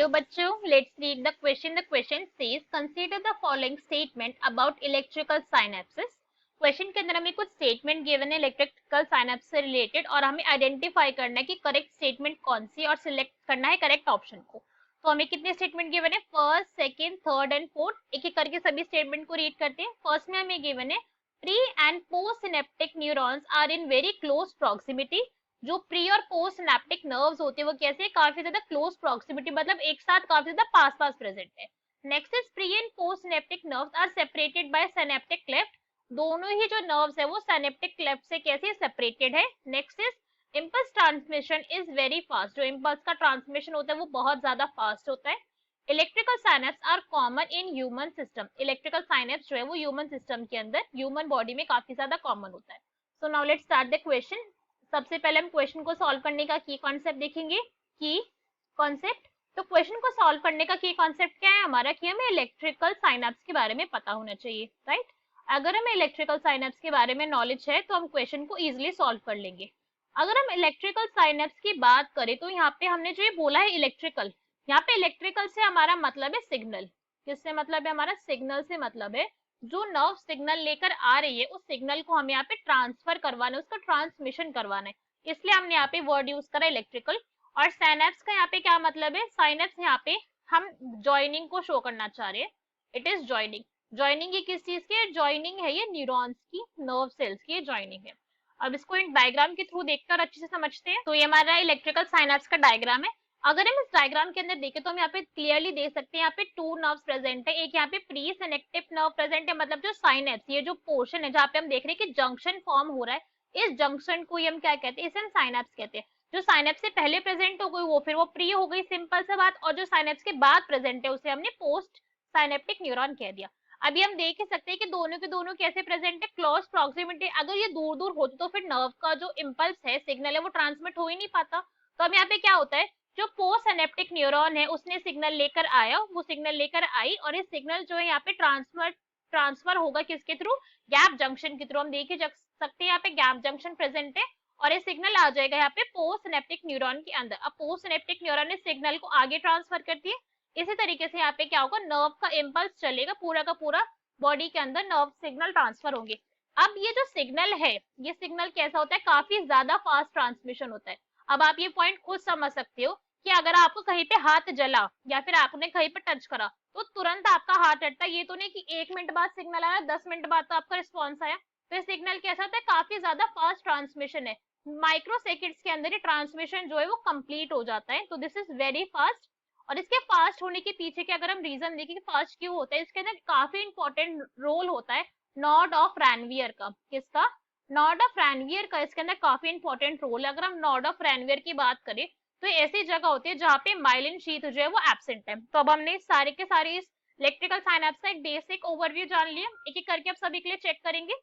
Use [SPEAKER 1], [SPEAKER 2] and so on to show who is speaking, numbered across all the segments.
[SPEAKER 1] बच्चों, let's read the question. The question says consider the following statement about electrical synapsis. Question के अंदर हमें कुछ स्टेटमेंट गिवन है इलेक्ट्रिकल साइनेप्स से रिलेटेड और हमें आइडेंटिफाई करना है कि करेक्ट स्टेटमेंट कौन सी और सिलेक्ट करना है करेक्ट ऑप्शन को. तो हमें कितने स्टेटमेंट गिवन है, first, second, third and fourth. एक एक करके सभी स्टेटमेंट को रीड करते हैं. फर्स्ट में हमें गिवन है pre and post synaptic neurons are in very close proximity. जो प्री और पोस्ट सिनेप्टिक नर्व्स होते हैं वो कैसे, काफी ज्यादा क्लोज प्रॉक्सिमिटी, मतलब एक साथ काफी ज्यादा पास पास प्रेजेंट है. Next is pre and post synaptic nerves are separated by synaptic cleft. दोनों ही जो नर्व्स है वो सिनेप्टिक क्लेफ्ट से कैसे सेपरेटेड है. Next is impulse transmission is very fast. जो इम्पल्स का ट्रांसमिशन होता है वो बहुत ज्यादा फास्ट होता है. Electrical synapse are common in human system. Electrical synapse जो है वो ह्यूमन सिस्टम के अंदर, ह्यूमन बॉडी में काफी ज्यादा कॉमन होता है. So now let's start the question. सबसे पहले हम क्वेश्चन को सॉल्व करने का की कॉन्सेप्ट देखेंगे. की कॉन्सेप्ट, तो क्वेश्चन को सॉल्व करने का की कॉन्सेप्ट क्या है हमारा, कि हमें इलेक्ट्रिकल साइनेप्स के बारे में पता होना चाहिए, राइट. अगर हमें इलेक्ट्रिकल साइनेप्स के बारे में नॉलेज है तो हम क्वेश्चन को इजिली सॉल्व कर लेंगे. अगर हम इलेक्ट्रिकल साइनेप्स की बात करें तो यहाँ पे हमने जो ये बोला है इलेक्ट्रिकल, यहाँ पे इलेक्ट्रिकल से हमारा मतलब है सिग्नल. किससे मतलब है हमारा, सिग्नल से मतलब है. जो नर्व सिग्नल लेकर आ रही है उस सिग्नल को हमें यहाँ पे ट्रांसफर करवाना है, उसका ट्रांसमिशन करवाना है. इसलिए हमने यहाँ पे वर्ड यूज करा इलेक्ट्रिकल. और साइनेप्स का यहाँ पे क्या मतलब है, साइनेप्स यहाँ पे हम जॉइनिंग को शो करना चाह रहे हैं. It is joining. जॉइनिंग ये किस चीज की जॉइनिंग है, ये न्यूरॉन्स की, नर्व सेल्स की जॉइनिंग है. अब इसको एक डायग्राम के थ्रू देखकर अच्छे से समझते हैं. तो ये हमारा इलेक्ट्रिकल साइनेप्स का डायग्राम है. अगर हम इस डायग्राम के अंदर देखें तो हम यहाँ पे क्लियरली देख सकते हैं यहाँ पे टू नर्व्स प्रेजेंट है. एक यहाँ पे प्री सिनेप्टिक नर्व प्रेजेंट है, मतलब जो साइनेप्स, ये जो पोर्शन है जहाँ पे हम देख रहे हैं कि जंक्शन फॉर्म हो रहा है, इस जंक्शन को हम क्या कहते हैं, इसे हम साइनेप्स कहते हैं. जो साइनेप्स से पहले प्रेजेंट हो गई वो फिर वो प्री हो गई, सिंपल सा बात. और जो साइनेप्स के बाद प्रेजेंट है उसे हमने पोस्ट साइनेप्टिक न्यूरॉन कह दिया. अभी हम देख ही सकते हैं कि दोनों के दोनों कैसे प्रेजेंट है, क्लोज प्रॉक्सिमिटी. अगर ये दूर दूर होते तो फिर नर्व का जो इम्पल्स है, सिग्नल है, वो ट्रांसमिट हो ही नहीं पाता. तो अब यहाँ पे क्या होता है, जो पोस्ट सिनेप्टिक न्यूरॉन है उसने सिग्नल लेकर आया, वो सिग्नल लेकर आई और इस सिग्नल जो है यहाँ पे ट्रांसफर होगा किसके थ्रू, गैप जंक्शन के थ्रू. हम देख ही सकते हैं यहाँ पे गैप जंक्शन प्रेजेंट है और ये सिग्नल आ जाएगा यहाँ पे पोस्ट सिनेप्टिक न्यूरॉन के अंदर. अब पोस्ट सिनेप्टिक न्यूरॉन ने सिग्नल को आगे ट्रांसफर कर दिया. इसी तरीके से यहाँ पे क्या होगा, नर्व का इम्पल्स चलेगा, पूरा का पूरा बॉडी के अंदर नर्व सिग्नल ट्रांसफर होंगे. अब ये जो सिग्नल है, ये सिग्नल कैसा होता है, काफी ज्यादा फास्ट ट्रांसमिशन होता है. अब आप ये पॉइंट खुद समझ सकते हो कि अगर आपको कहीं पे हाथ जला या फिर आपने कहीं पे टच करा तो तुरंत आपका हाथ हटता है. ये तो नहीं कि 1 मिनट बाद सिग्नल आया, 10 मिनट बाद तो आपका रिस्पॉन्स आया. तो ये सिग्नल कैसा होता है, काफी ज्यादा फास्ट ट्रांसमिशन है. माइक्रो सेकेंड्स के अंदर ये ट्रांसमिशन जो है वो कंप्लीट हो जाता है. तो दिस इज वेरी फास्ट. और इसके फास्ट होने के पीछे के अगर हम रीजन देखें कि फास्ट क्यों होता है, इसके अंदर काफी इंपॉर्टेंट रोल होता है नॉड ऑफ रैनवियर का. किसका, नॉड ऑफ रैनवियर का इसके अंदर काफी इंपॉर्टेंट रोल है. अगर हम नॉड ऑफ रैनवियर की बात करें तो ऐसी जगह होती है जहाँ पे माइलिन शीथ जो है वो एब्सेंट है. तो अब हमने सारे के सारे इस इलेक्ट्रिकल साइनेप्स का एक बेसिक ओवरव्यू जान लिया. एक एक करके अब सभी के लिए चेक करेंगे.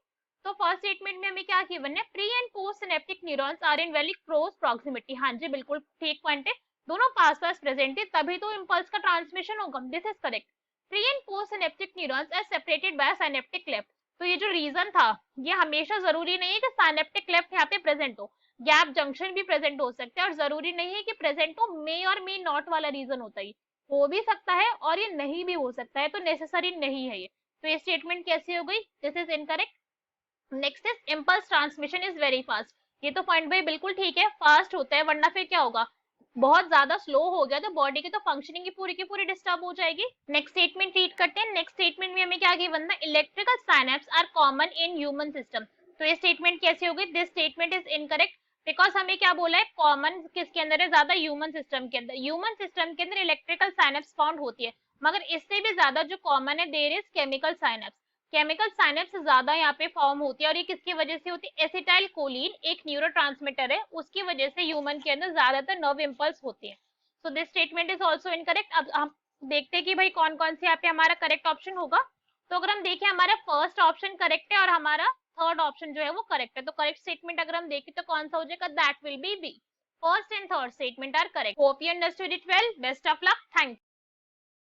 [SPEAKER 1] तो फर्स्ट स्टेटमेंट में हमें क्या गिवन है, pre and post synaptic neurons are in very close proximity. हाँ जी, बिल्कुल ठीक पॉइंट है, दोनों पास पास प्रेजेंट है तभी तो इम्पल्स का ट्रांसमिशन होगा. This is correct. Pre and post synaptic neurons are separated by synaptic cleft. तो ये जो रीजन था, ये हमेशा जरूरी नहीं है कि सिनेप्टिक क्लेफ्ट यहाँ पे प्रेजेंट हो, गैप जंक्शन भी प्रेजेंट हो सकते हैं. और जरूरी नहीं है कि प्रेजेंट हो, मे और मे नॉट वाला रीजन होता है, हो भी सकता है और ये नहीं भी हो सकता है, तो नेसेसरी नहीं है ये. तो ये स्टेटमेंट कैसी हो गई, this is incorrect. Next is impulse transmission is very fast. ये तो पॉइंट भाई बिल्कुल ठीक है, फास्ट होता है, वरना फिर क्या होगा, बहुत ज्यादा स्लो हो गया तो बॉडी की तो फंक्शनिंग की पूरी डिस्टर्ब हो जाएगी. नेक्स्ट स्टेटमेंट रीड करते हैं. नेक्स्ट स्टेटमेंट में हमें क्या गिवन था, electrical synapse are common in human system. तो ये स्टेटमेंट कैसी होगी, this statement is incorrect because हमें क्या बोला है, कॉमन किसके अंदर है, ज्यादा ह्यूमन सिस्टम के अंदर. ह्यूमन सिस्टम के अंदर इलेक्ट्रिकल साइनेप्स फाउंड होती है, मगर इससे भी ज्यादा जो कॉमन है there is chemical synapse. Chemical synapse ज्यादा यहाँ पे फॉर्म होती है और ये किसकी वजह से होती है, एसिटाइल कोलिन एक न्यूरोट्रांसमीटर है, उसकी वजह से ह्यूमन के अंदर ज्यादातर नर्व इम्पल्स होती है. So this statement is also incorrect. अब हम देखते हैं कि भाई कौन कौन से यहाँ पे हमारा करेक्ट ऑप्शन होगा. तो अगर हम देखें हमारा फर्स्ट ऑप्शन करेक्ट है और हमारा थर्ड ऑप्शन जो है वो करेक्ट है. तो करेक्ट स्टेटमेंट अगर हम देखें तो कौन सा हो जाएगा, that will be B. First and third statement are correct. Hope you understood it well. Best of luck. Thank